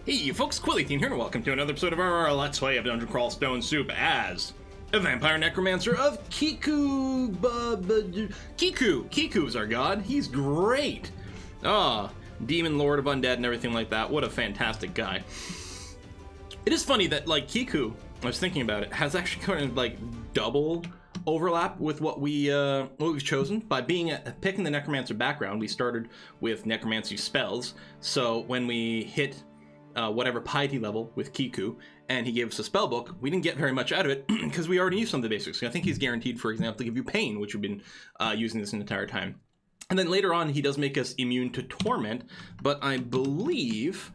Hey you folks, Quillyteen here, and welcome to another episode of our Let's Play of Dungeon Crawl Stone Soup as a Vampire Necromancer of Kiku. Kiku's our god. He's great. Demon Lord of Undead and everything like that. What a fantastic guy. It is funny that, like, Kiku, I was thinking about it, has actually kind of, like, double overlap with what we've chosen. By picking the Necromancer background, we started with Necromancy spells, so when we hit whatever piety level with Kiku, and he gave us a spell book, we didn't get very much out of it because we already used some of the basics. I think he's guaranteed, for example, to give you pain, which we've been using this entire time. And then later on, he does make us immune to torment, but I believe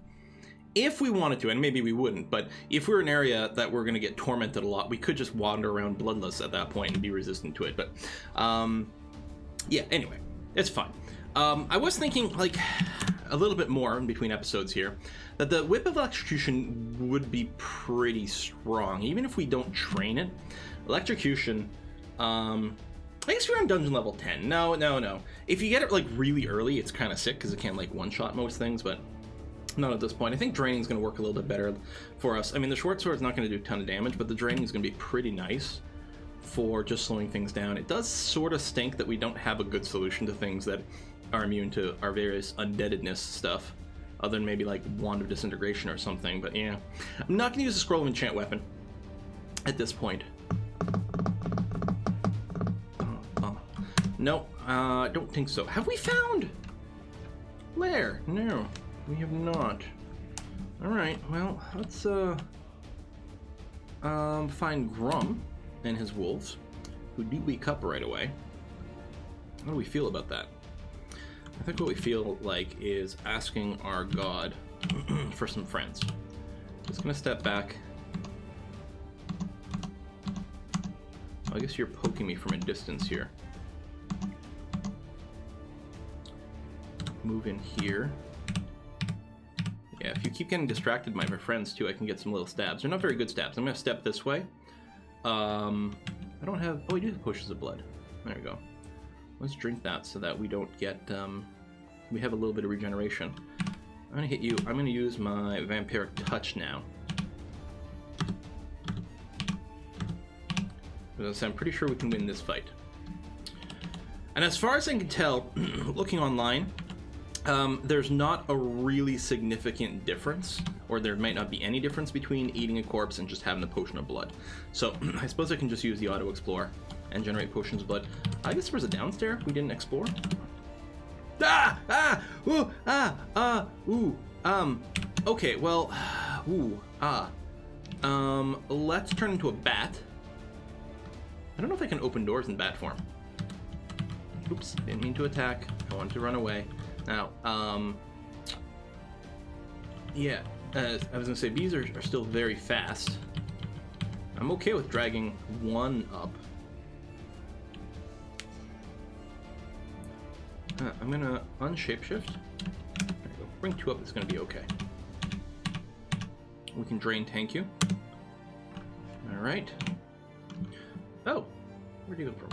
if we wanted to, and maybe we wouldn't, but if we're in an area that we're going to get tormented a lot, we could just wander around bloodless at that point and be resistant to it. But yeah, anyway, it's fine. I was thinking, like, a little bit more in between episodes here, that the Whip of Electrocution would be pretty strong, even if we don't train it. Electrocution, I guess we're on dungeon level 10. No. If you get it, like, really early, it's kind of sick, because it can, like, one-shot most things, but not at this point. I think draining is going to work a little bit better for us. I mean, the short sword's not going to do a ton of damage, but the draining is going to be pretty nice for just slowing things down. It does sort of stink that we don't have a good solution to things that are immune to our various undeadedness stuff, other than maybe like Wand of Disintegration or something, but yeah. I'm not going to use a Scroll of Enchant weapon at this point. No, I don't think so. Have we found Lair? No, we have not. Alright, well, let's find Grum and his wolves, who do wake up right away. How do we feel about that? I think what we feel like is asking our god for some friends. Just gonna step back. I guess you're poking me from a distance here. Move in here. Yeah, if you keep getting distracted by my friends too, I can get some little stabs. They're not very good stabs. I'm gonna step this way. I don't have... Oh, we do have potions of blood. There we go. Let's drink that so that we don't get, we have a little bit of regeneration. I'm gonna hit you. I'm gonna use my Vampiric Touch now. Because I'm pretty sure we can win this fight. And as far as I can tell, looking online, there's not a really significant difference, or there might not be any difference between eating a corpse and just having the potion of blood. So I suppose I can just use the auto explore and generate potions of blood. I guess there was a downstairs we didn't explore. Okay, well, let's turn into a bat. I don't know if I can open doors in bat form. Oops, didn't mean to attack. I wanted to run away. Now, yeah, I was gonna say, bees are still very fast. I'm okay with dragging one up. I'm gonna unshapeshift. There we go. Bring two up, it's gonna be okay. We can drain tank you. Alright. Oh, where'd you go from?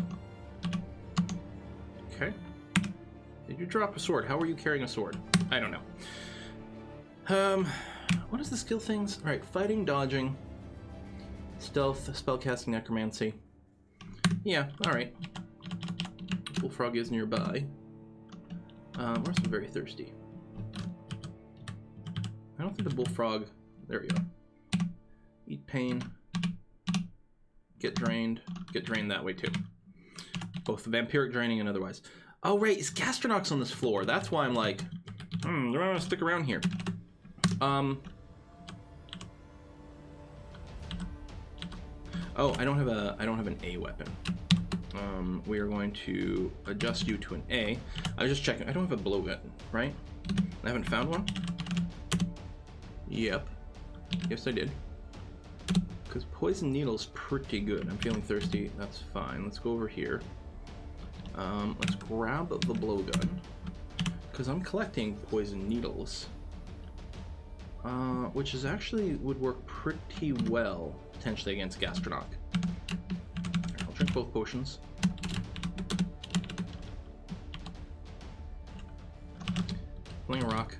Okay. Did you drop a sword? How are you carrying a sword? I don't know. What is the skill things? Alright, fighting, dodging, stealth, spellcasting, necromancy. Yeah, alright. Bullfrog is nearby. We're also very thirsty. I don't think the bullfrog... There we go. Eat pain. Get drained. Get drained that way too. Both the vampiric draining and otherwise. Oh, right, it's Gastronox on this floor. That's why I'm like, do I want to stick around here? Oh, I don't have an A weapon. We are going to adjust you to an A. I was just checking. I don't have a blowgun, right? I haven't found one. Yep. Yes, I did. Because poison needle's pretty good. I'm feeling thirsty. That's fine. Let's go over here. Let's grab the blowgun, because I'm collecting poison needles, which is actually would work pretty well potentially against Gastronoc. I'll drink both potions. Fling a rock.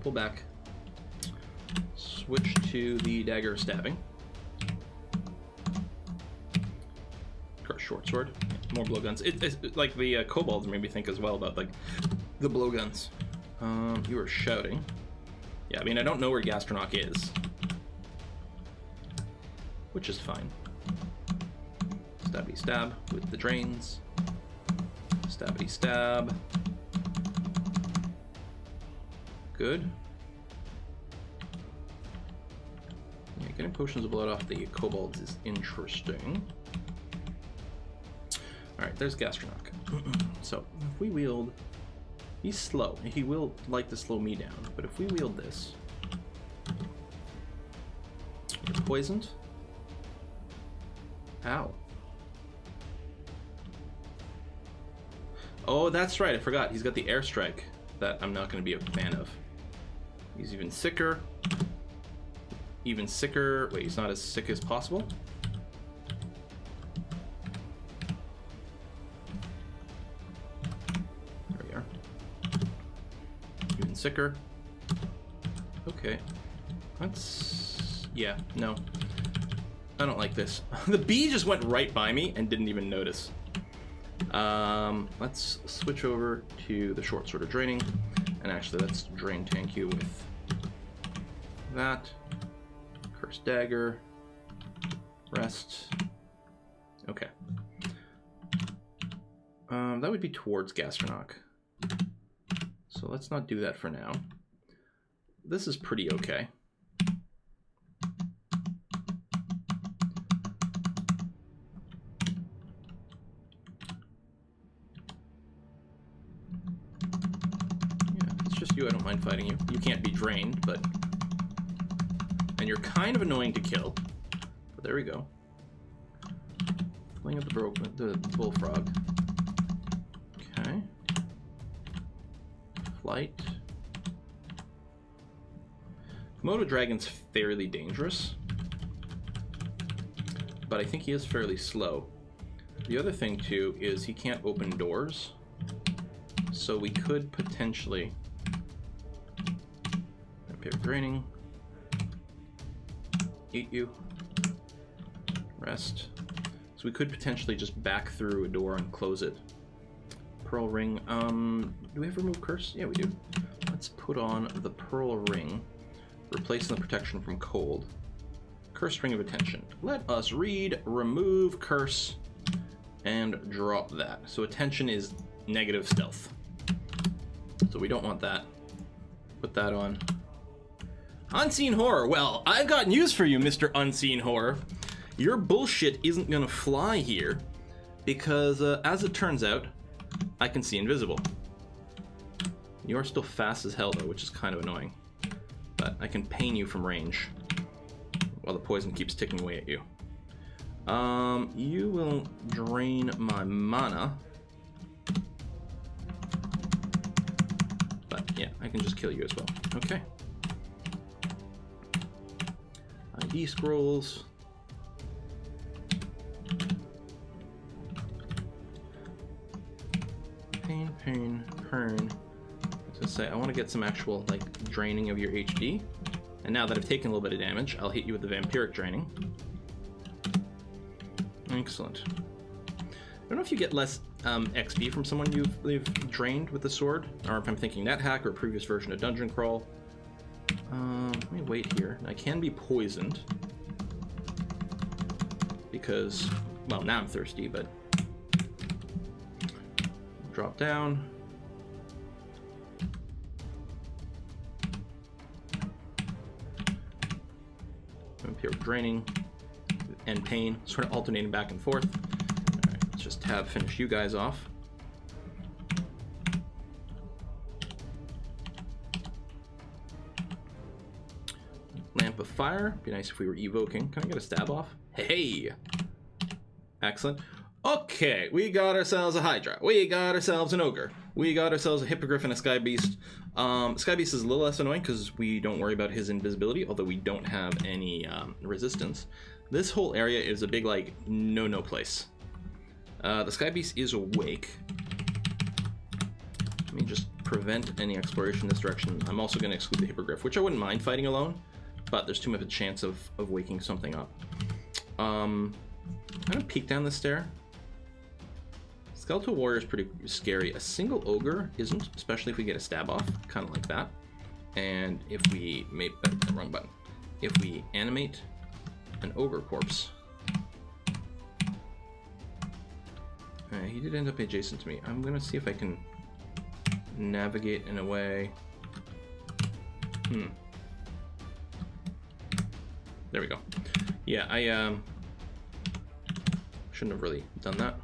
Pull back. Switch to the dagger stabbing. Or short sword. More blowguns. It's like the kobolds made me think as well about like the blowguns. You are shouting. Yeah, I mean I don't know where Gastronach is, which is fine. Stabby stab with the drains. Stabby stab. Good. Yeah, getting potions of blood off the kobolds is interesting. Alright, there's Gastronach. So, if we wield... He's slow. He will like to slow me down, but if we wield this... It's poisoned. Ow. Oh, that's right, I forgot. He's got the airstrike that I'm not going to be a fan of. He's even sicker. Even sicker. Wait, he's not as sick as possible? There we are. Even sicker. Okay. That's... Yeah, no. I don't like this. The bee just went right by me and didn't even notice. Let's switch over to the short sword of draining. And actually, let's drain tank you with that. Cursed dagger. Rest. Okay. That would be towards Gastronach. So let's not do that for now. This is pretty okay. You, I don't mind fighting you. You can't be drained, but... And you're kind of annoying to kill. But there we go. Playing up the bullfrog. Okay. Flight. Komodo dragon's fairly dangerous. But I think he is fairly slow. The other thing, too, is he can't open doors. So we could potentially... Draining. Eat you. Rest. So we could potentially just back through a door and close it. Pearl ring. Do we have remove curse? Yeah, we do. Let's put on the pearl ring. Replacing the protection from cold. Cursed ring of attention. Let us read remove curse and drop that. So attention is negative stealth. So we don't want that. Put that on. Unseen Horror. Well, I've got news for you, Mr. Unseen Horror. Your bullshit isn't gonna fly here because, as it turns out, I can see invisible. You're still fast as hell, though, which is kind of annoying. But I can pain you from range while the poison keeps ticking away at you. You will drain my mana. But, yeah, I can just kill you as well. Okay. ID scrolls. Pain, pain, pain. To say, I want to get some actual like draining of your HD. And now that I've taken a little bit of damage, I'll hit you with the vampiric draining. Excellent. I don't know if you get less XP from someone you've drained with the sword, or if I'm thinking NetHack or a previous version of Dungeon Crawl. Let me wait here. I can be poisoned because, well, now I'm thirsty, but drop down. Vampiric draining and pain, sort of alternating back and forth. All right, let's just finish you guys off. Lamp of Fire. Be nice if we were evoking. Can I get a stab off? Hey! Excellent. Okay, we got ourselves a Hydra. We got ourselves an Ogre. We got ourselves a Hippogriff and a Sky Beast. Sky Beast is a little less annoying because we don't worry about his invisibility, although we don't have any resistance. This whole area is a big, like, no-no place. The Sky Beast is awake. Let me just prevent any exploration in this direction, I'm also going to exclude the Hippogriff, which I wouldn't mind fighting alone, but there's too much of a chance of waking something up. I'm going to peek down the stair. Skeletal Warrior is pretty scary. A single Ogre isn't, especially if we get a stab off, kind of like that. And if we make the wrong button. If we animate an Ogre corpse. He did end up adjacent to me. I'm going to see if I can navigate in a way. There we go. Yeah, I shouldn't have really done that.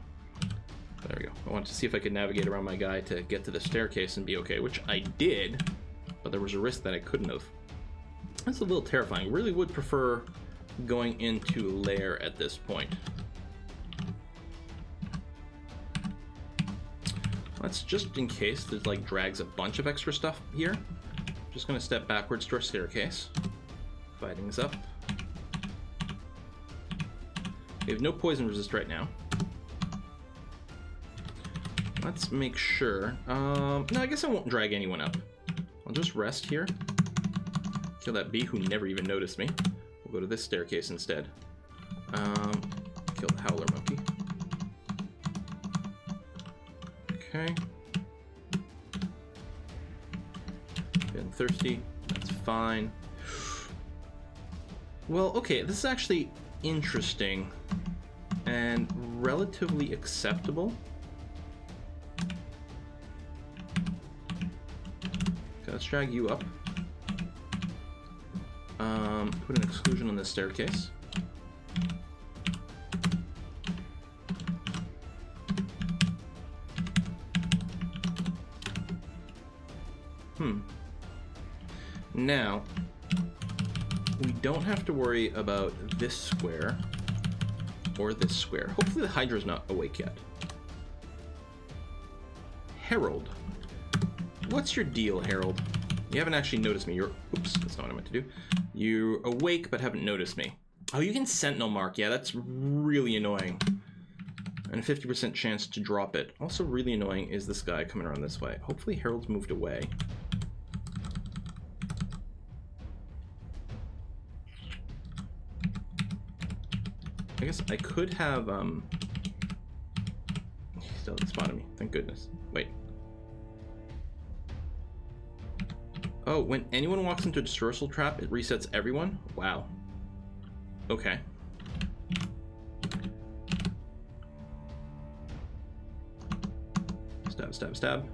There we go. I wanted to see if I could navigate around my guy to get to the staircase and be okay, which I did, but there was a risk that I couldn't have. That's a little terrifying. Really would prefer going into lair at this point. That's just in case there's like drags a bunch of extra stuff here. Just gonna step backwards to our staircase. Fighting's up. We have no poison resist right now. Let's make sure. No, I guess I won't drag anyone up. I'll just rest here. Kill that bee who never even noticed me. We'll go to this staircase instead. Kill the howler monkey. Okay. Feeling thirsty. That's fine. Well, okay, this is actually interesting and relatively acceptable. Okay, let's drag you up. Put an exclusion on this staircase. Now, we don't have to worry about this square or this square. Hopefully the Hydra's not awake yet. Herald. What's your deal, Herald? You haven't actually noticed me. You're... Oops, that's not what I meant to do. You're awake but haven't noticed me. Oh, you can Sentinel Mark. Yeah, that's really annoying. And a 50% chance to drop it. Also really annoying is this guy coming around this way. Hopefully Herald's moved away. I guess I could have, he still hasn't spotted me, thank goodness. Wait. Oh, when anyone walks into a dispersal trap, it resets everyone? Wow. Okay. Stab, stab, stab.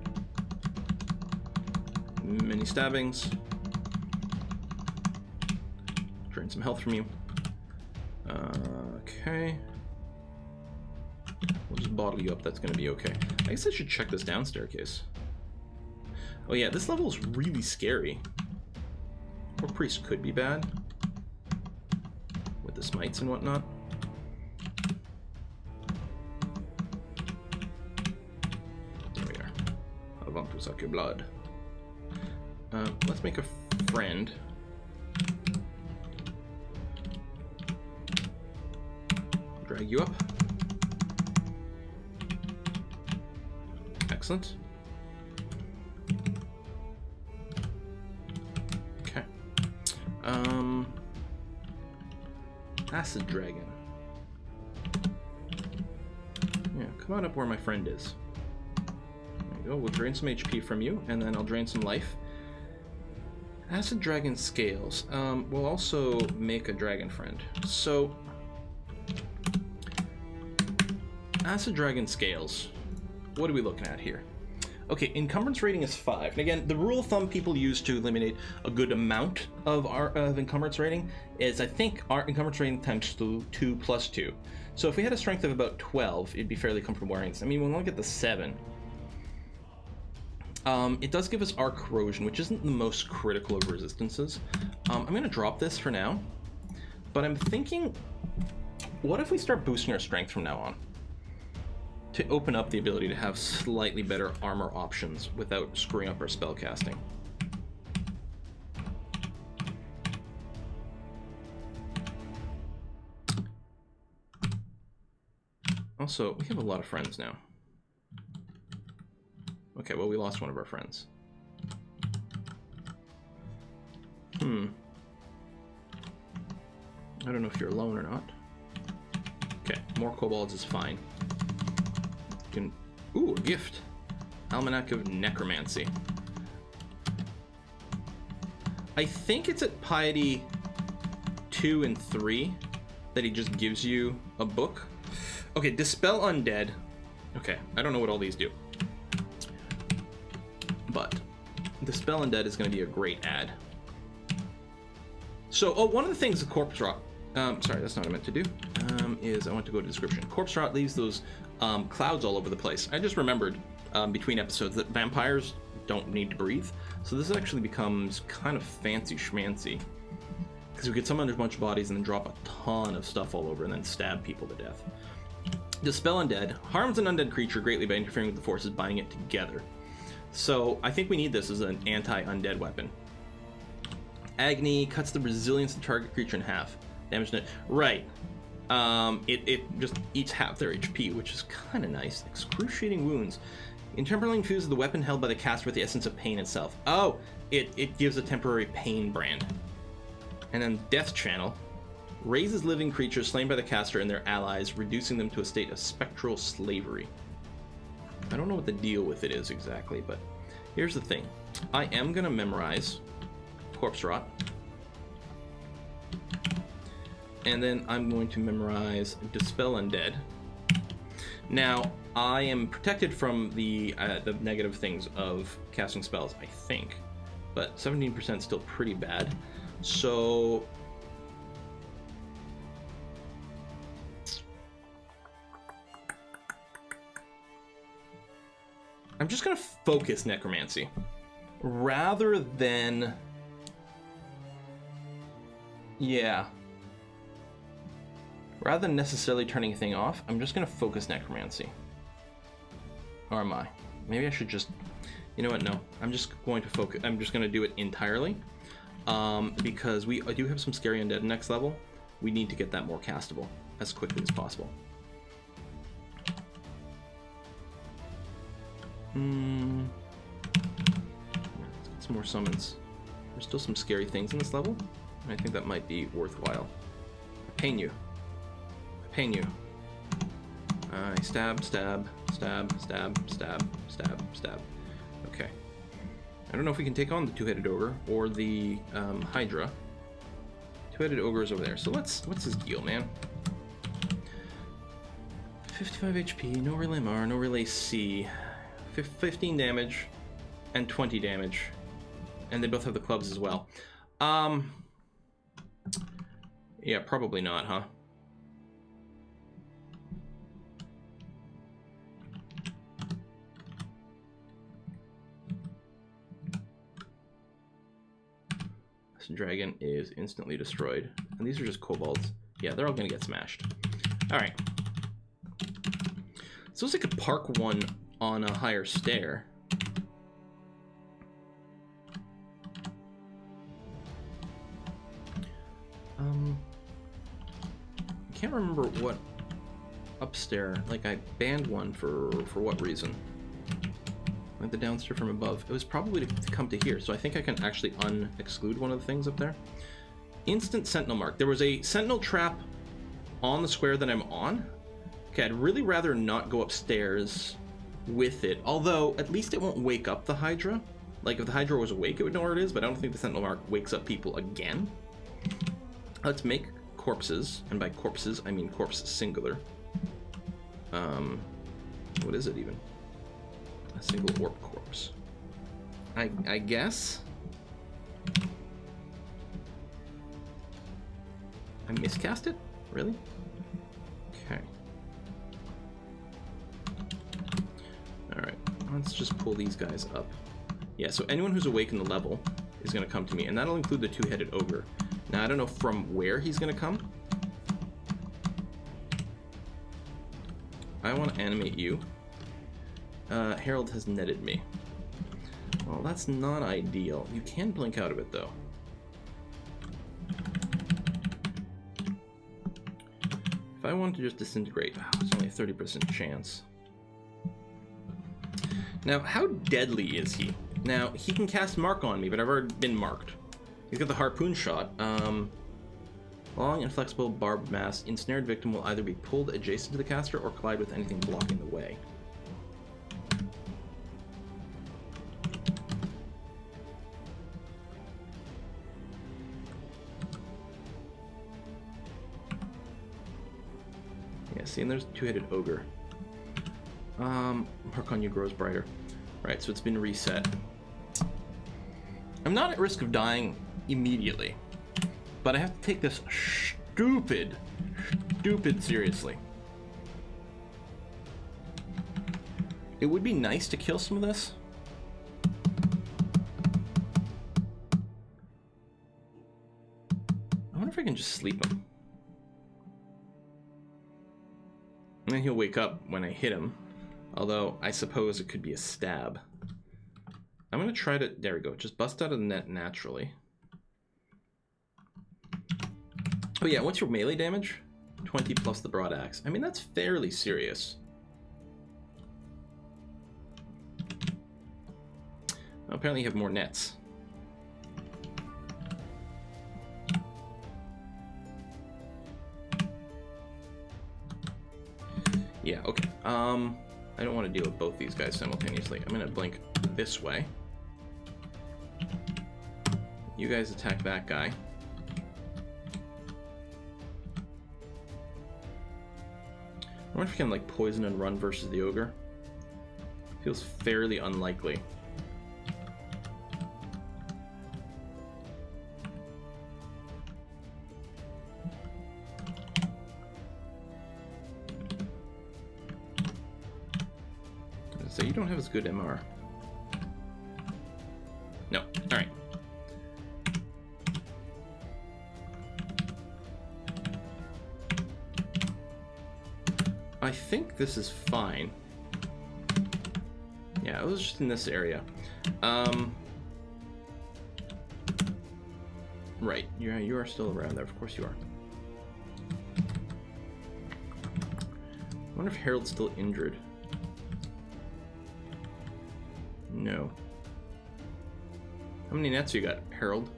Many stabbings. Drain some health from you. Okay. We'll just bottle you up, that's gonna be okay. I guess I should check this down staircase. Oh yeah, this level is really scary. Or priest could be bad. With the smites and whatnot. There we are. I want to suck your blood. Let's make a friend. Drag you up. Excellent. Okay. Acid Dragon. Yeah, come on up where my friend is. There you go. We'll drain some HP from you, and then I'll drain some life. Acid Dragon scales. We'll also make a dragon friend. So, Acid Dragon scales. What are we looking at here? Okay, encumbrance rating is 5. And again, the rule of thumb people use to eliminate a good amount of our encumbrance rating is, I think, our encumbrance rating times 2 plus 2. So if we had a strength of about 12, it'd be fairly comfortable wearing this. I mean, we'll only get the 7. It does give us arc corrosion, which isn't the most critical of resistances. I'm going to drop this for now, but I'm thinking, what if we start boosting our strength from now on? To open up the ability to have slightly better armor options without screwing up our spell casting. Also, we have a lot of friends now. Okay, well, we lost one of our friends. I don't know if you're alone or not. Okay, more kobolds is fine. You can... Ooh, a gift. Almanac of Necromancy. I think it's at Piety 2 and 3 that he just gives you a book. Okay, Dispel Undead. Okay, I don't know what all these do. But Dispel Undead is going to be a great ad. So, oh, one of the things the Corpse Rot... sorry, that's not what I meant to do. Is I want to go to description. Corpse Rot leaves those clouds all over the place. I just remembered between episodes that vampires don't need to breathe. So this actually becomes kind of fancy schmancy. Because we could summon a bunch of bodies and then drop a ton of stuff all over and then stab people to death. Dispel Undead harms an undead creature greatly by interfering with the forces binding it together. So I think we need this as an anti-undead weapon. Agony cuts the resilience of the target creature in half. Damage it. Right. It just eats half their HP, which is kind of nice. Excruciating wounds. Temporarily infuses the weapon held by the caster with the essence of pain itself. Oh, it gives a temporary pain brand. And then Death Channel raises living creatures slain by the caster and their allies, reducing them to a state of spectral slavery. I don't know what the deal with it is exactly, but here's the thing. I am going to memorize Corpse Rot. And then I'm going to memorize Dispel Undead. Now, I am protected from the negative things of casting spells, I think. But 17% is still pretty bad. So... I'm just going to focus Necromancy. Rather than... Yeah. Rather than necessarily turning a thing off, I'm just going to focus Necromancy. Or am I? Maybe I should just... You know what? No. I'm just going to focus... I'm just going to do it entirely. Because we do have some scary undead next level. We need to get that more castable as quickly as possible. Let's get some more summons. There's still some scary things in this level, and I think that might be worthwhile. I pain you. I pain you. I stab, stab, stab, stab, stab, stab, stab. Okay. I don't know if we can take on the two-headed ogre or the Hydra. Two-headed ogre is over there. So what's his deal, man? 55 HP, no relay MR, no relay C. 15 damage and 20 damage. And they both have the clubs as well. Yeah, probably not, huh? This dragon is instantly destroyed. And these are just kobolds. Yeah, they're all gonna get smashed. Alright. Suppose I could park one on a higher stair. I can't remember what upstairs. Like I banned one for what reason? Like the downstairs from above. It was probably to come to here, so I think I can actually exclude one of the things up there. Instant sentinel mark. There was a sentinel trap on the square that I'm on. Okay, I'd really rather not go upstairs with it, although at least it won't wake up the Hydra. Like if the Hydra was awake, it would know where it is, but I don't think the sentinel mark wakes up people again. Let's make corpses, and by corpses I mean corpse singular. What is it even? A single orc corpse. I guess. I miscast it? Really? Okay. Alright, let's just pull these guys up. Yeah, so anyone who's awake in the level is going to come to me, and that'll include the two-headed ogre. Now, I don't know from where he's going to come. I want to animate you. Harold has netted me. Well, that's not ideal. You can blink out of it, though. If I want to just disintegrate, it's only a 30% chance. Now, how deadly is he? Now, he can cast Mark on me, but I've already been marked. He's got the harpoon shot. Long and flexible barbed mass. Ensnared victim will either be pulled adjacent to the caster or collide with anything blocking the way. Yeah, see, and there's two-headed ogre. Mark on you grows brighter. Right, so it's been reset. I'm not at risk of dying immediately, but I have to take this stupid seriously. It would be nice to kill some of this. I wonder if I can just sleep him. And then he'll wake up when I hit him. Although, I suppose it could be a stab. I'm going to try to... There we go. Just bust out of the net naturally. Oh yeah, what's your melee damage? 20 plus the broad axe. I mean, that's fairly serious. Well, apparently you have more nets. Yeah, okay. I don't want to deal with both these guys simultaneously. I'm going to blink this way. You guys attack that guy. I wonder if we can like poison and run versus the ogre. Feels fairly unlikely. So you don't have as good MR. No. Alright. I think this is fine. Yeah, it was just in this area. Right. You are still around there. Of course you are. I wonder if Harold's still injured. No. How many nets you got, Harold?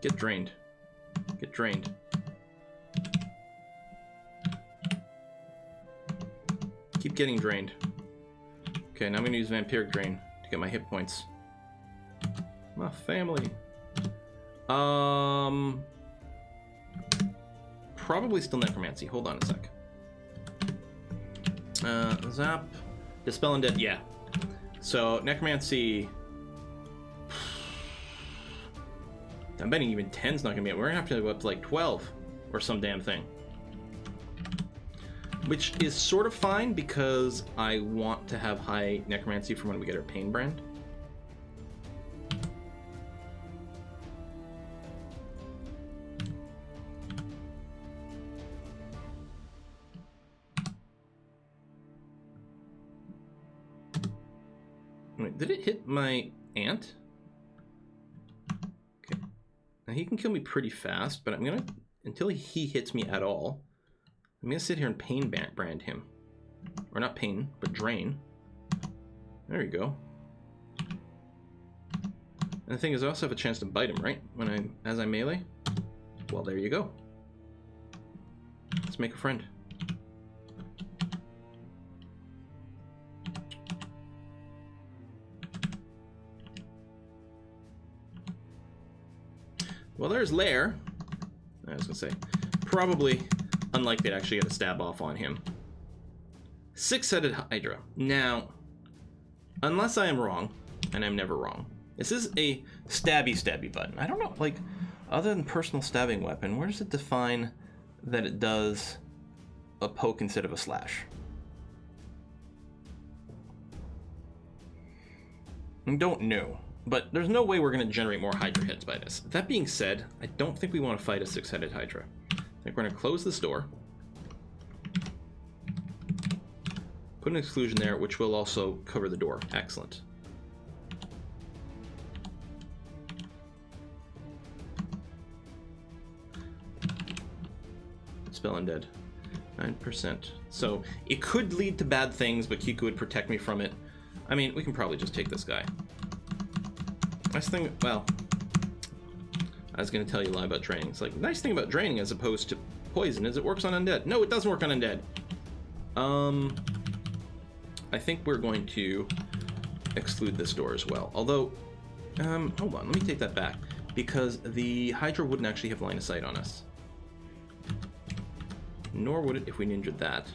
Get drained. Get drained. Keep getting drained. Okay, now I'm gonna use Vampiric Drain to get my hit points. My family. Probably still Necromancy. Hold on a sec. Zap. Dispel Undead, yeah. So, Necromancy... I'm betting even 10's not gonna be it. We're gonna have to go up to like 12 or some damn thing. Which is sort of fine because I want to have high Necromancy for when we get our Pain Brand. Wait, did it hit my ant? Okay. Now he can kill me pretty fast, but I'm gonna, until he hits me at all, I'm gonna sit here and Pain Brand him. Or not Pain, but Drain. There you go. And the thing is, I also have a chance to bite him, right? As I melee? Well, there you go. Let's make a friend. Well, there's Lair. I was gonna say, probably unlikely to actually get a stab off on him. Six-Headed Hydra. Now, unless I am wrong, and I'm never wrong, this is a stabby button. I don't know, like, other than personal stabbing weapon, where does it define that it does a poke instead of a slash? I don't know. But there's no way we're going to generate more Hydra hits by this. That being said, I don't think we want to fight a six-headed Hydra. I think we're going to close this door. Put an exclusion there, which will also cover the door. Excellent. Spell Undead. 9%. So it could lead to bad things, but Kiku would protect me from it. I mean, we can probably just take this guy. Nice thing, well, I was going to tell you a lie about draining. It's like, nice thing about draining as opposed to poison is it works on undead. No, it doesn't work on undead. I think we're going to exclude this door as well. Although, hold on, let me take that back. Because the Hydra wouldn't actually have line of sight on us. Nor would it if we ninja'd that.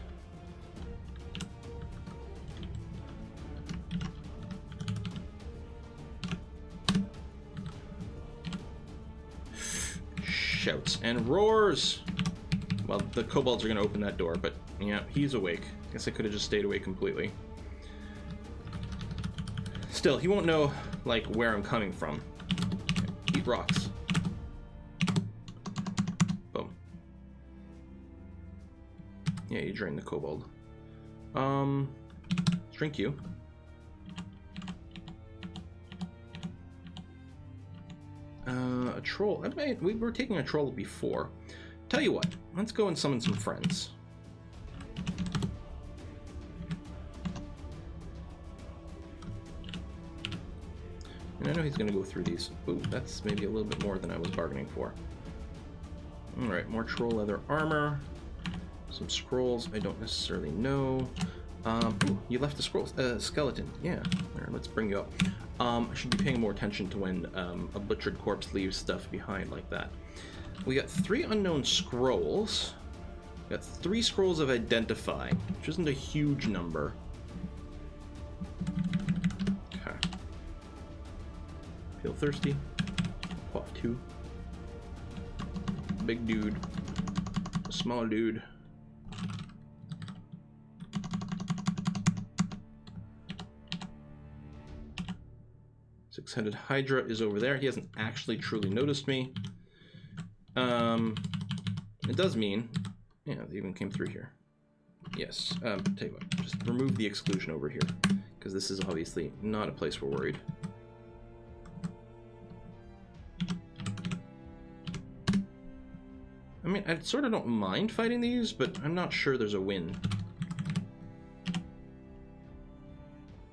Shouts and roars! Well, the kobolds are going to open that door, but yeah, he's awake. Guess I could have just stayed awake completely. Still, he won't know, like, where I'm coming from. Eat rocks. Boom. Yeah, you drain the kobold. Drink you. A troll. We were taking a troll before. Tell you what, let's go and summon some friends. And I know he's going to go through these. Ooh, that's maybe a little bit more than I was bargaining for. Alright, more troll leather armor. Some scrolls I don't necessarily know. Ooh, you left the scrolls. Skeleton. Yeah. There, let's bring you up. I should be paying more attention to when a butchered corpse leaves stuff behind like that. We got 3 unknown scrolls. We got 3 scrolls of identify, which isn't a huge number. Okay. Feel thirsty? Pop 2. Big dude. A small dude. Headed Hydra is over there. He hasn't actually truly noticed me. It does mean, yeah, they even came through here. Yes. Tell you what, just remove the exclusion over here, because this is obviously not a place we're worried. I mean, I sort of don't mind fighting these, but I'm not sure there's a win.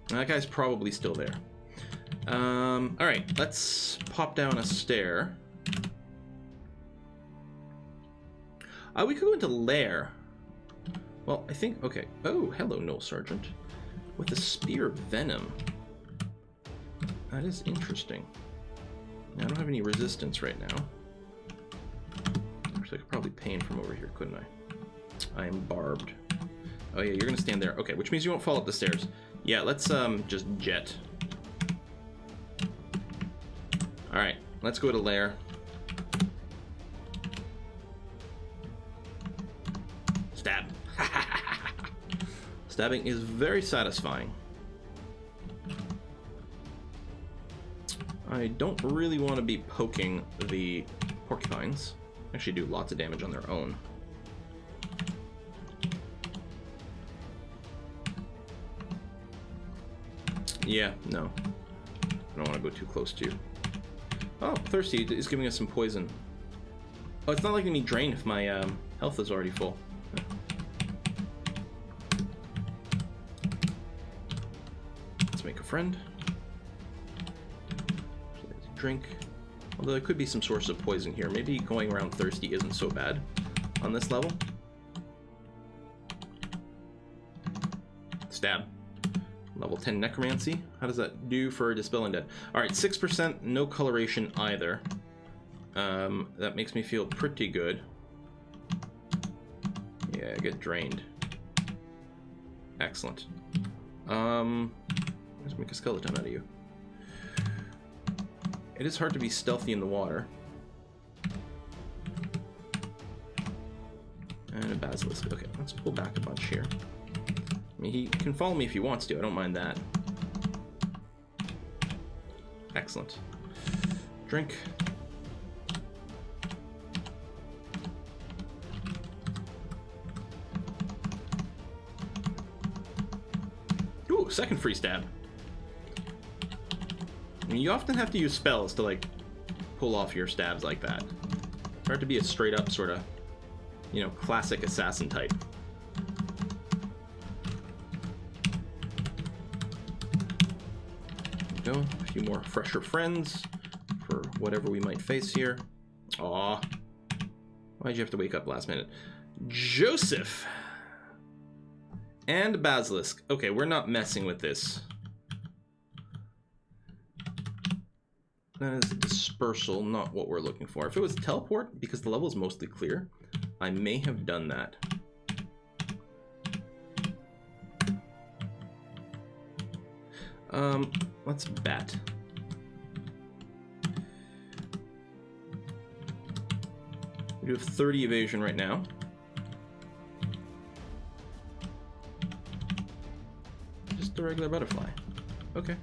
That guy's probably still there. Alright, let's pop down a stair. We could go into lair. Well, I think, okay. Oh, hello, Null Sergeant. With a spear of venom. That is interesting. I don't have any resistance right now. Actually, I could probably pain from over here, couldn't I? I am barbed. Oh yeah, you're gonna stand there. Okay, which means you won't fall up the stairs. Yeah, let's just jet. Alright, let's go to lair. Stab. Stabbing is very satisfying. I don't really want to be poking the porcupines. Actually do lots of damage on their own. Yeah, no. I don't want to go too close to you. Oh, Thirsty is giving us some poison. Oh, it's not letting me drain if my health is already full. Let's make a friend. Drink. Although there could be some source of poison here. Maybe going around Thirsty isn't so bad on this level. Stab. Level 10 Necromancy. How does that do for Dispel Undead? Alright, 6%, no coloration either. That makes me feel pretty good. Yeah, get drained. Excellent. Let's make a skeleton out of you. It is hard to be stealthy in the water. And a basilisk. Okay, let's pull back a bunch here. I mean, he can follow me if he wants to. I don't mind that. Excellent. Drink. Ooh, second free stab. I mean, you often have to use spells to, like, pull off your stabs like that. It's hard to be a straight-up sort of, you know, classic assassin type. we go. A few more fresher friends for whatever we might face here. Aw. Why'd you have to wake up last minute? Joseph! And Basilisk. Okay, we're not messing with this. That is dispersal, not what we're looking for. If it was teleport, because the level is mostly clear, I may have done that. Let's bat. We do have 30 evasion right now. Just a regular butterfly. Okay.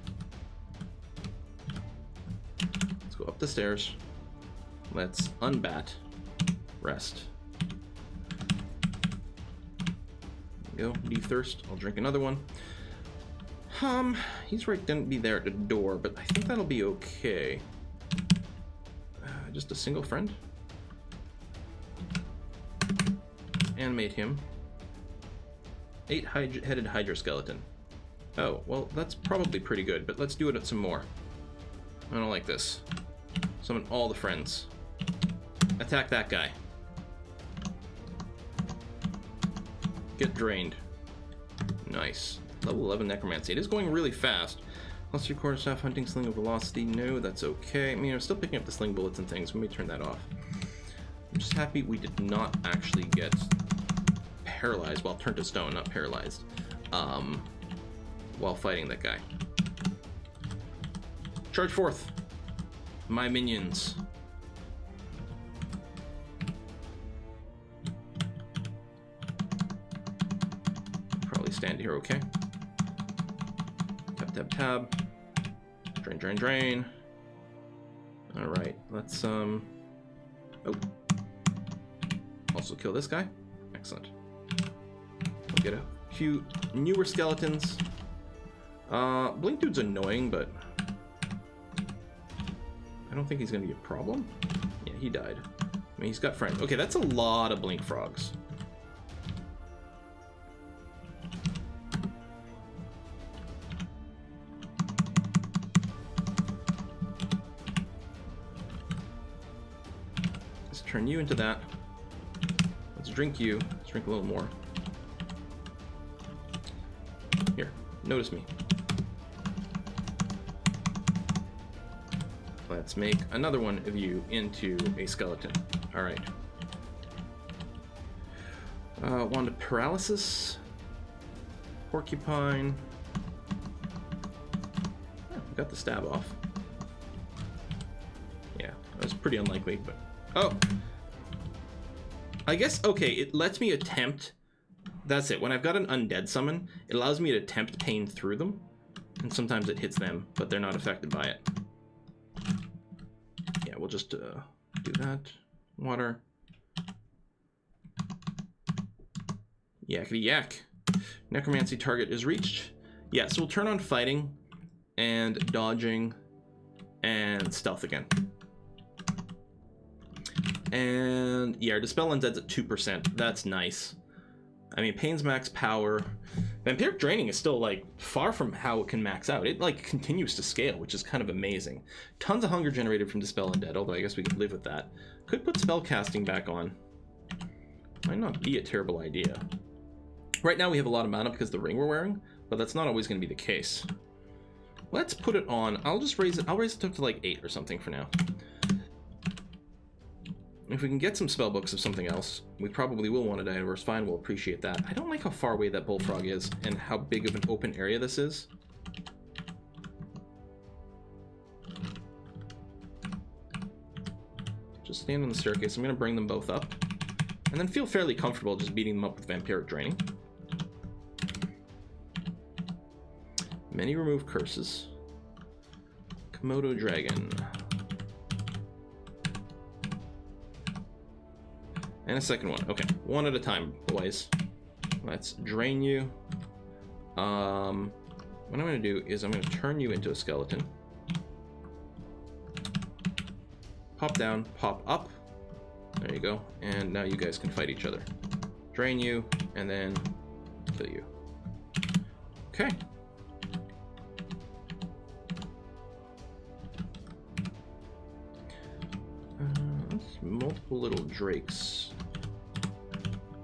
Let's go up the stairs. Let's unbat. Rest. There we go. Be thirst. I'll drink another one. He's right, didn't be there at the door, but I think that'll be okay. Just a single friend. Animate him. 8 Headed Hydra skeleton. Oh, well, that's probably pretty good, but let's do it some more. I don't like this. Summon all the friends. Attack that guy. Get drained. Nice. Level 11 Necromancer. It is going really fast. Plus 3/4 staff hunting sling of velocity. No, that's okay. I mean, I'm still picking up the sling bullets and things. Let me turn that off. I'm just happy we did not actually get paralyzed. Well, turned to stone, not paralyzed. While fighting that guy. Charge forth. My minions. Probably stand here, okay? Tab, tab. Drain, drain, drain. Alright, let's, oh. Also kill this guy. Excellent. We'll get a few newer skeletons. Blink Dude's annoying, but I don't think he's gonna be a problem. Yeah, he died. I mean, he's got friends. Okay, that's a lot of Blink Frogs. Let's turn you into that. Let's drink you. Let's drink a little more. Here, notice me. Let's make another one of you into a skeleton. Alright. Wand of Paralysis. Porcupine. Oh, we got the stab off. Yeah, that was pretty unlikely, but... Oh! I guess, okay, it lets me attempt... That's it. When I've got an undead summon, it allows me to attempt pain through them. And sometimes it hits them, but they're not affected by it. Yeah, we'll just do that. Water. Yakety yak. Necromancy target is reached. Yeah, so we'll turn on fighting and dodging and stealth again. And yeah, our Dispel Undead's at 2%. That's nice. I mean, Pain's max power. Vampiric Draining is still, like, far from how it can max out. It, like, continues to scale, which is kind of amazing. Tons of hunger generated from Dispel Undead, although I guess we could live with that. Could put spell casting back on. Might not be a terrible idea. Right now we have a lot of mana because of the ring we're wearing, but that's not always going to be the case. Let's put it on. I'll just raise it. I'll raise it up to, like, 8 or something for now. If we can get some spell books of something else, we probably will want a Diverse Find. We'll appreciate that. I don't like how far away that bullfrog is and how big of an open area this is. Just stand on the staircase. I'm going to bring them both up. And then feel fairly comfortable just beating them up with Vampiric Draining. Many remove curses. Komodo Dragon. And a second one. Okay, one at a time, boys. Let's drain you. What I'm going to do is I'm going to turn you into a skeleton. Pop down, pop up. There you go. And now you guys can fight each other. Drain you, and then kill you. Okay. couple little drakes.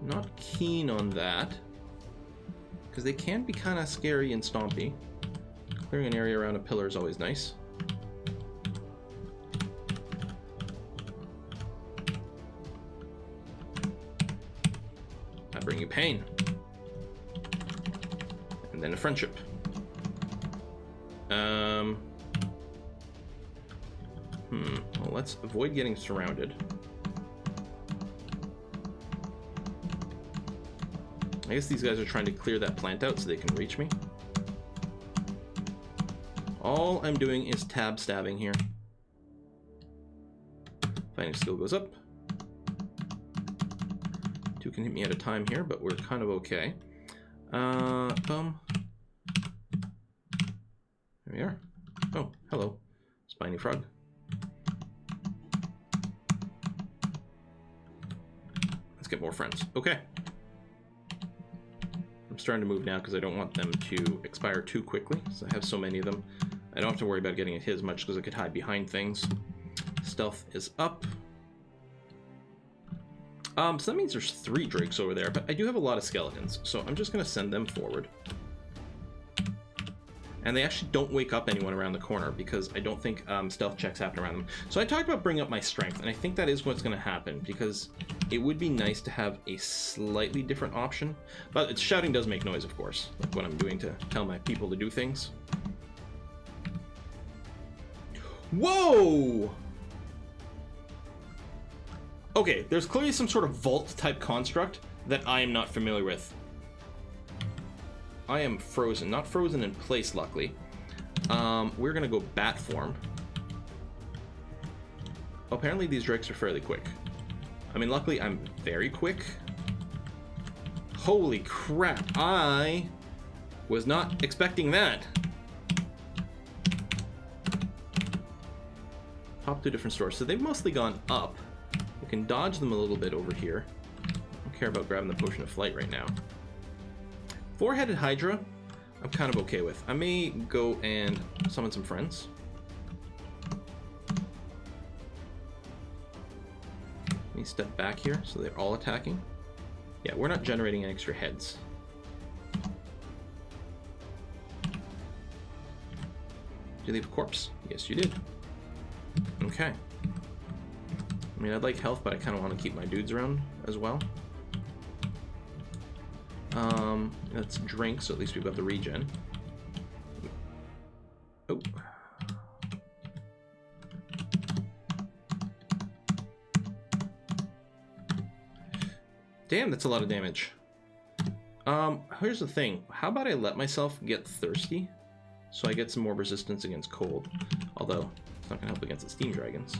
Not keen on that, because they can be kind of scary and stompy. Clearing an area around a pillar is always nice. I bring you pain. And then a friendship. Well, let's avoid getting surrounded. I guess these guys are trying to clear that plant out so they can reach me. All I'm doing is tab stabbing here. Fighting skill goes up. 2 can hit me at a time here, but we're kind of okay. Boom. There we are. Oh, hello, spiny frog. Let's get more friends. Okay. I'm starting to move now because I don't want them to expire too quickly, so I have so many of them. I don't have to worry about getting hit as much because I could hide behind things. Stealth is up. So that means there's 3 drakes over there, but I do have a lot of skeletons, so I'm just going to send them forward. And they actually don't wake up anyone around the corner because I don't think stealth checks happen around them. So I talked about bringing up my strength, and I think that is what's going to happen because it would be nice to have a slightly different option. But shouting does make noise, of course, like what I'm doing to tell my people to do things. Whoa! Okay, there's clearly some sort of vault-type construct that I am not familiar with. I am frozen. Not frozen in place, luckily. We're going to go bat form. Apparently, these drakes are fairly quick. I mean, luckily, I'm very quick. Holy crap. I was not expecting that. Pop to different stores. So they've mostly gone up. We can dodge them a little bit over here. I don't care about grabbing the potion of flight right now. 4-headed Hydra, I'm kind of okay with. I may go and summon some friends. Let me step back here so they're all attacking. Yeah, we're not generating extra heads. Did you leave a corpse? Yes, you did. Okay. I mean, I'd like health, but I kind of want to keep my dudes around as well. Let's drink, so at least we've got the regen. Oh. Damn, that's a lot of damage. Here's the thing. How about I let myself get thirsty so I get some more resistance against cold? Although, it's not going to help against the steam dragons.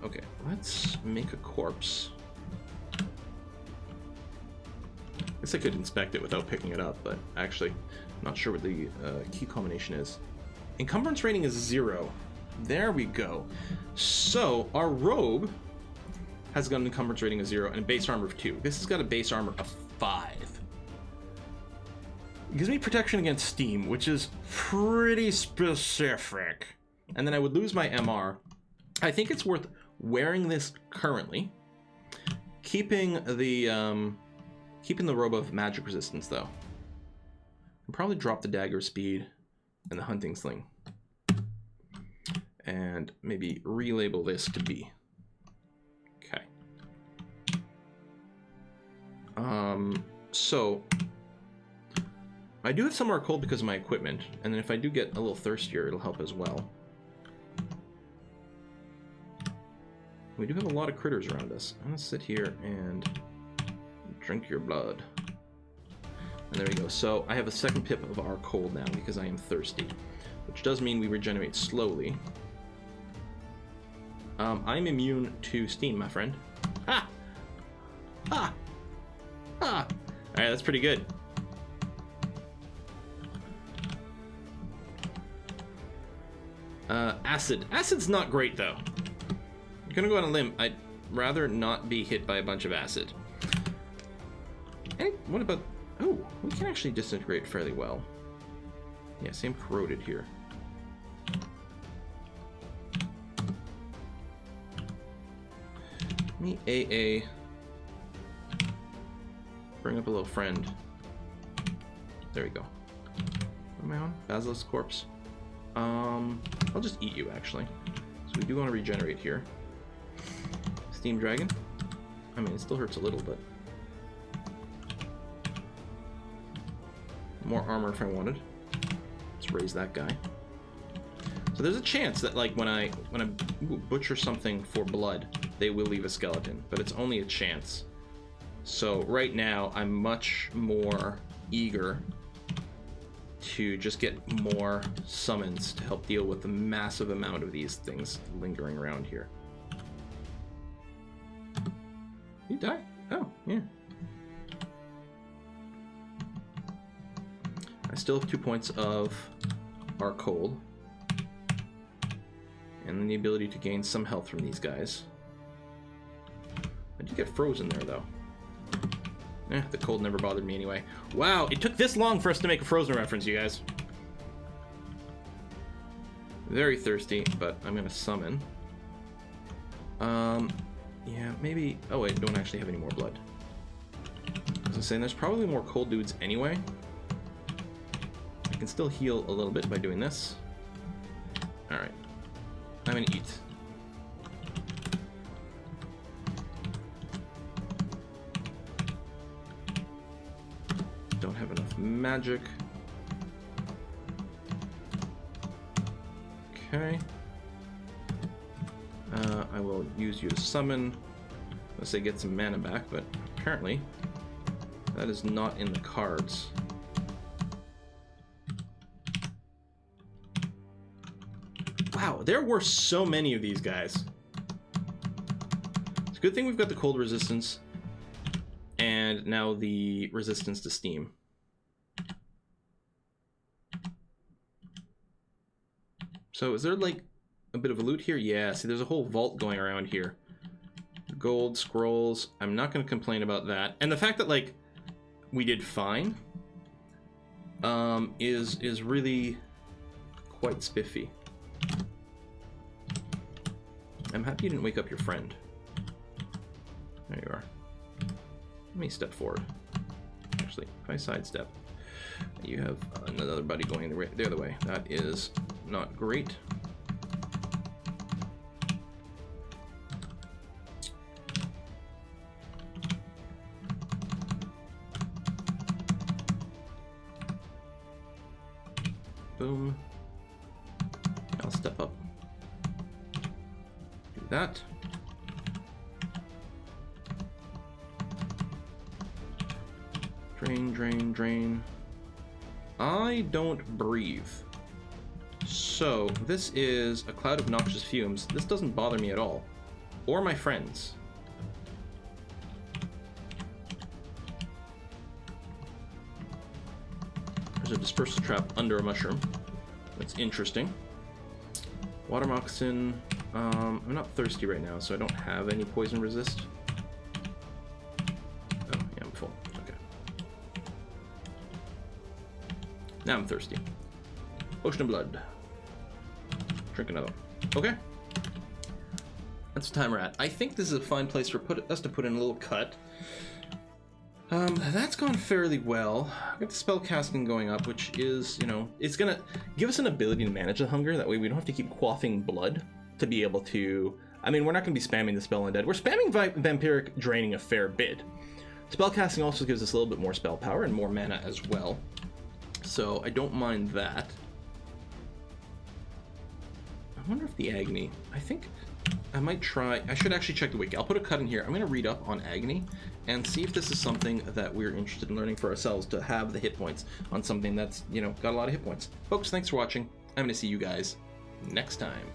Okay, let's make a corpse. I guess I could inspect it without picking it up, but actually, I'm not sure what the key combination is. Encumbrance rating is 0. There we go. So, our robe has got an encumbrance rating of 0 and a base armor of 2. This has got a base armor of 5. It gives me protection against steam, which is pretty specific. And then I would lose my MR. I think it's worth wearing this currently, keeping the robe of magic resistance though. I'll probably drop the dagger speed and the hunting sling, and maybe relabel this to B. Okay. So I do have some more cold because of my equipment, and then if I do get a little thirstier, it'll help as well. We do have a lot of critters around us. I'm gonna sit here and drink your blood. And there we go. So I have a second pip of our cold now because I am thirsty, which does mean we regenerate slowly. I'm immune to steam, my friend. Ha! Ha! Ha! Alright, that's pretty good. Acid. Acid's not great, though. I'm gonna go on a limb. I'd rather not be hit by a bunch of acid. And what about... Oh, we can actually disintegrate fairly well. Yeah, same corroded here. Let me AA. Bring up a little friend. There we go. What am I on? Basilisk Corpse. I'll just eat you, actually. So we do want to regenerate here. Steam Dragon. I mean, it still hurts a little, but... more armor if I wanted. Let's raise that guy. So there's a chance that, like, when I butcher something for blood, they will leave a skeleton, but it's only a chance. So right now, I'm much more eager to just get more summons to help deal with the massive amount of these things lingering around here. You die? Oh, yeah. I still have 2 points of our cold. And then the ability to gain some health from these guys. I do get frozen there, though. The cold never bothered me anyway. Wow, it took this long for us to make a Frozen reference, you guys. Very thirsty, but I'm gonna summon. Yeah, maybe... oh wait, don't actually have any more blood. As I was saying, there's probably more cold dudes anyway. I can still heal a little bit by doing this. Alright. I'm gonna eat. Don't have enough magic. Okay. I will use you to summon. Let's say get some mana back, but apparently that is not in the cards. Wow, there were so many of these guys. It's a good thing we've got the cold resistance and now the resistance to steam. So is there like a bit of a loot here? Yeah, see there's a whole vault going around here. Gold, scrolls, I'm not going to complain about that. And the fact that like we did fine is really quite spiffy. I'm happy you didn't wake up your friend. There you are. Let me step forward. Actually, if I sidestep, you have another buddy going the other way. That is not great. Boom. I'll step up. Do that. Drain, drain, drain. I don't breathe. So, this is a cloud of noxious fumes. This doesn't bother me at all. Or my friends. There's a dispersal trap under a mushroom. That's interesting. Water moccasin. I'm not thirsty right now, so I don't have any poison resist. Oh, yeah, I'm full. Okay. Now I'm thirsty. Potion of blood. Drink another one. Okay. That's the time we're at. I think this is a fine place for us to put in a little cut. That's gone fairly well. I've got the spell casting going up, which is, you know, it's gonna give us an ability to manage the hunger. That way we don't have to keep quaffing blood to be able to... I mean, we're not going to be spamming the spell undead. We're spamming vampiric draining a fair bit. Spellcasting also gives us a little bit more spell power and more mana as well. So I don't mind that. I wonder if the Agony... I think I might try... I should actually check the wiki. I'll put a cut in here. I'm going to read up on Agony and see if this is something that we're interested in learning for ourselves, to have the hit points on something that's, you know, got a lot of hit points. Folks, thanks for watching. I'm going to see you guys next time.